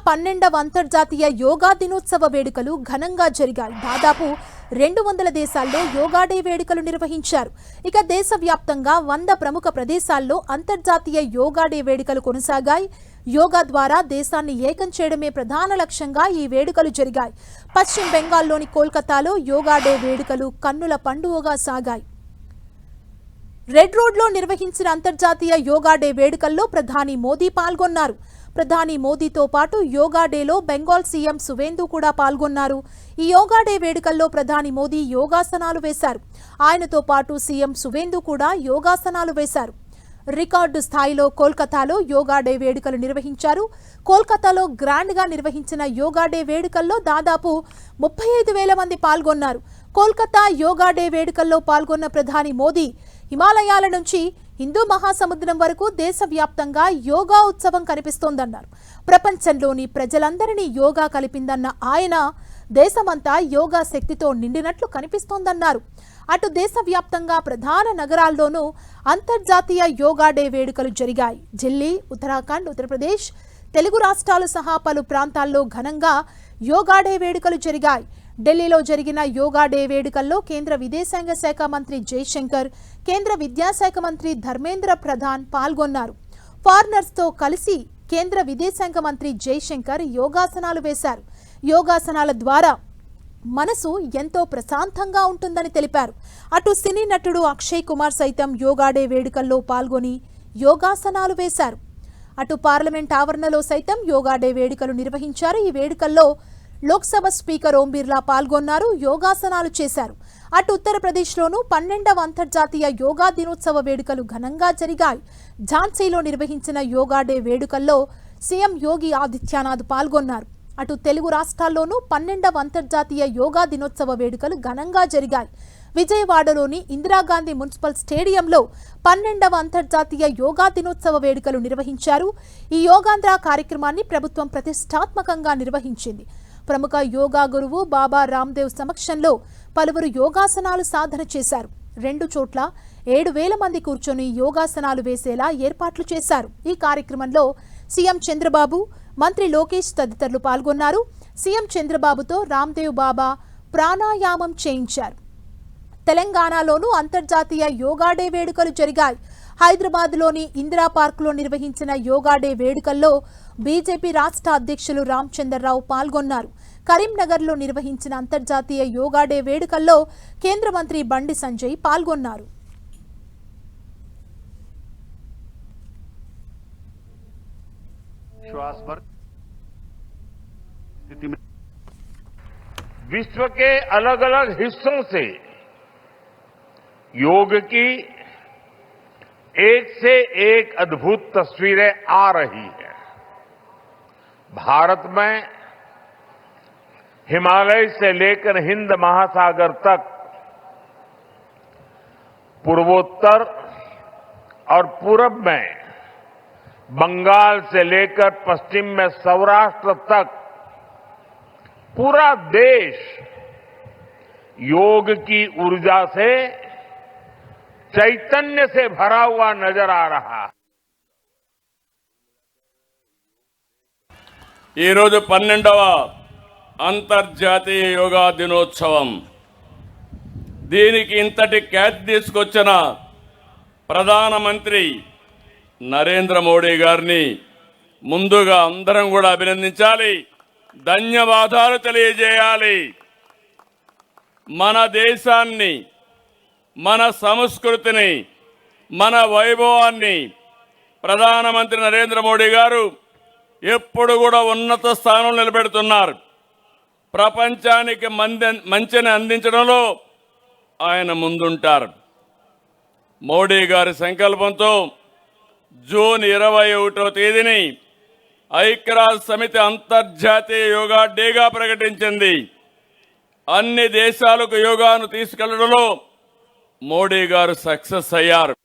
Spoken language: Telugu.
12వ అంతర్జాతీయ యోగా దినోత్సవ వేడుకలు ఘనంగా జరిగాయి. దాదాపు 200 దేశాల్లో యోగా డే వేడుకలు నిర్వహించారు. ఇక దేశవ్యాప్తంగా 100 ప్రముఖ ప్రదేశాల్లో అంతర్జాతీయ యోగా డే వేడుకలు కొనసాగాయి. యోగా ద్వారా దేశాన్ని ఏకం చేయడమే ప్రధాన లక్ష్యంగా ఈ వేడుకలు జరిగాయి. పశ్చిమ బెంగాల్లోని కోల్కతాలో యోగా డే వేడుకలు కన్నుల పండువగా సాగాయి. రెడ్ రోడ్లో నిర్వహించిన అంతర్జాతీయ యోగా డే వేడుకల్లో ప్రధాని మోదీ పాల్గొన్నారు. ప్రధాని మోదీతో పాటు యోగా డేలో బెంగాల్ సీఎం సువేందు కూడా పాల్గొన్నారు. ఈ యోగా డే వేడుకల్లో ప్రధాని మోదీ యోగాసనాలు వేశారు. ఆయనతో పాటు సీఎం సువేందు కూడా యోగాసనాలు వేశారు. రికార్డు స్థాయిలో కోల్కతాలో యోగా డే వేడుకలు నిర్వహించారు. కోల్కతాలో గ్రాండ్గా నిర్వహించిన యోగా డే వేడుకల్లో దాదాపు 35,000 మంది పాల్గొన్నారు. కోల్కతా యోగా డే వేడుకల్లో పాల్గొన్న ప్రధాని మోదీ హిమాలయాల నుంచి హిందూ మహాసముద్రం వరకు దేశవ్యాప్తంగా యోగా ఉత్సవం కనిపిస్తోందన్నారు. ప్రపంచంలోని ప్రజలందరినీ యోగా కలిపిందన్న ఆయన దేశమంతా యోగా శక్తితో నిండినట్లు కనిపిస్తోందన్నారు. అటు దేశవ్యాప్తంగా ప్రధాన నగరాల్లోనూ అంతర్జాతీయ యోగా డే వేడుకలు జరిగాయి. ఢిల్లీ, ఉత్తరాఖండ్, ఉత్తరప్రదేశ్, తెలుగు రాష్ట్రాలు సహా పలు ప్రాంతాల్లో ఘనంగా యోగా డే వేడుకలు జరిగాయి. ఢిల్లీలో జరిగిన యోగా డే వేడుకల్లో కేంద్ర విదేశాంగ శాఖ మంత్రి జైశంకర్, కేంద్ర విద్యాశాఖ మంత్రి ధర్మేంద్ర ప్రధాన్ పాల్గొన్నారు. ఫారినర్స్తో కలిసి కేంద్ర విదేశాంగ మంత్రి జైశంకర్ యోగాసనాలు వేశారు. యోగాసనాల ద్వారా మనసు ఎంతో ప్రశాంతంగా ఉంటుందని తెలిపారు. అటు సినీ నటుడు అక్షయ్ కుమార్ సైతం యోగా డే వేడుకల్లో పాల్గొని యోగాసనాలు వేశారు. అటు పార్లమెంట్ ఆవరణలో సైతం యోగా డే వేడుకలు నిర్వహించారు. ఈ వేడుకల్లో లోక్సభ స్పీకర్ ఓం బిర్లా పాల్గొన్నారు, యోగాసనాలు చేశారు. అటు ఉత్తరప్రదేశ్లోనూ 12వ అంతర్జాతీయ యోగా దినోత్సవ వేడుకలు ఘనంగా జరిగాయి. ఝాన్సీలో నిర్వహించిన యోగా డే వేడుకల్లో సీఎం యోగి ఆదిత్యనాథ్ పాల్గొన్నారు. అటు తెలుగు రాష్ట్రాల్లోనూ 12వ అంతర్జాతీయ యోగా దినోత్సవ వేడుకలు ఘనంగా జరిగాయి. విజయవాడలోని ఇందిరాగాంధీ మున్సిపల్ స్టేడియంలో 12వ అంతర్జాతీయ యోగా దినోత్సవ వేడుకలు నిర్వహించారు. ఈ యోగాంధ్ర కార్యక్రమాన్ని ప్రభుత్వం ప్రతిష్టాత్మకంగా నిర్వహించింది. ప్రముఖ యోగా గురువు బాబా రామ్దేవ్ సమక్షంలో పలువురు యోగాసనాలు సాధన చేశారు. 2 చోట్ల 7,000 మంది కూర్చొని యోగాసనాలు వేసేలా ఏర్పాట్లు చేశారు. ఈ కార్యక్రమంలో సీఎం చంద్రబాబు, మంత్రి లోకేష్ తదితరులు పాల్గొన్నారు. సీఎం చంద్రబాబుతో రామ్దేవ్ బాబా ప్రాణాయామం చేయించారు. తెలంగాణలోనూ అంతర్జాతీయ యోగా డే వేడుకలు జరిగాయి. హైదరాబాద్లోని ఇందిరా పార్కులో నిర్వహించిన యోగా డే వేడుకల్లో బీజేపీ రాష్ట్ర అధ్యక్షులు రామచంద్రరావు పాల్గొన్నారు. కరీంనగర్లో నిర్వహించిన అంతర్జాతీయ యోగా డే వేడుకల్లో కేంద్ర మంత్రి బండి సంజయ్ పాల్గొన్నారు. विश्व के अलग अलग हिस्सों से योग की एक से एक अद्भुत तस्वीरें आ रही हैं। भारत में हिमालय से लेकर हिंद महासागर तक, पूर्वोत्तर और पूरब में बंगाल से लेकर पश्चिम में सौराष्ट्र तक पूरा देश योग की ऊर्जा से, चैतन्य से भरा हुआ नजर आ रहा है। ఈ రోజు 12వ అంతర్జాతీయ యోగా దినోత్సవం. దీనికి ఇంతటి ఖ్యాతి తీసుకొచ్చిన ప్రధానమంత్రి నరేంద్ర మోడీ గారిని ముందుగా అందరం కూడా అభినందించాలి, ధన్యవాదాలు తెలియజేయాలి. మన దేశాన్ని, మన సంస్కృతిని, మన వైభవాన్ని ప్రధానమంత్రి నరేంద్ర మోడీ గారు ఎప్పుడు కూడా ఉన్నత స్థానంలో నిలబెడుతున్నారు. ప్రపంచానికి మంచిని అందించడంలో ఆయన ముందుంటారు. మోడీ గారి సంకల్పంతో జూన్ 21వ తేదీని ఐక్యరాజ్య సమితి అంతర్జాతీయ యోగా డేగా ప్రకటించింది. అన్ని దేశాలకు యోగాను తీసుకెళ్లడంలో మోడీ గారు సక్సెస్ అయ్యారు.